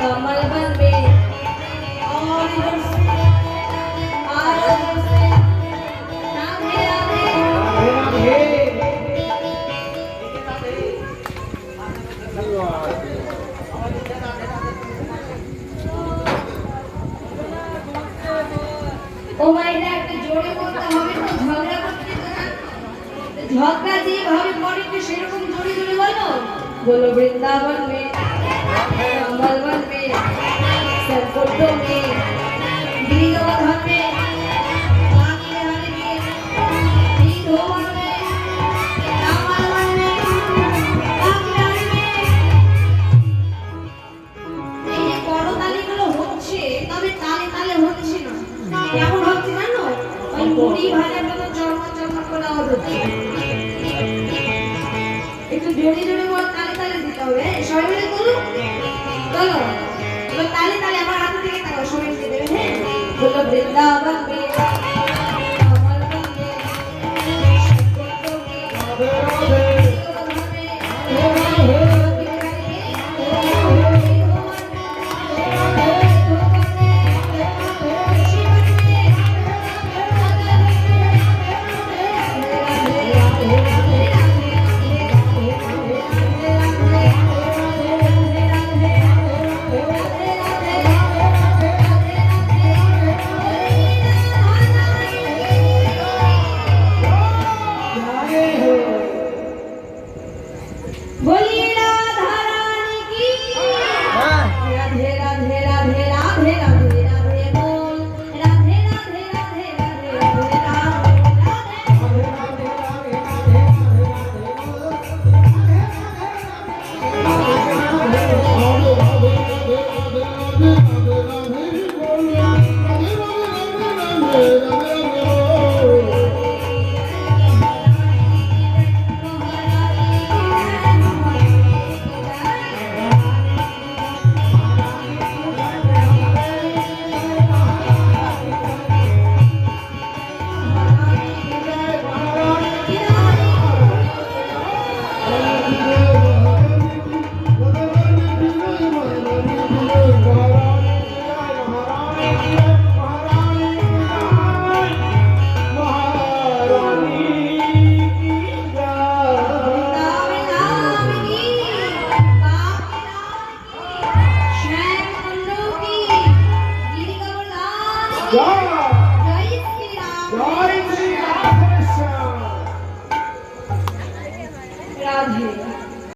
कमल बन में और इधर से राधे राधे ओ मायरा একটা জোরে বলতে হবে তো ঝগড়া করতে তো না ঝগড়া যেভাবে করে তো সেরকম জোরে জোরে বলো बोलो वृंदावन में कमलवन में सरकोटो में गिरिजोधन में काकीनाथ में नीधोवन में कमलवन में काकीनाथ में এই যে করতালিগুলো হচ্ছে তবে তালে তালে হচ্ছে না কেমন হচ্ছে জানো ওই মুড়ি ভাজার মতো চরমা চরমা করে আওয়াজ হচ্ছে একটু জোরে জোরে বল তালে তালে দিতে হবে সবাই মিলে বলুন চলো এবার তালে তালে আমার হাত থেকে তাকাও সবাই মিলে দেবে হ্যাঁ বলো বৃন্দাবন में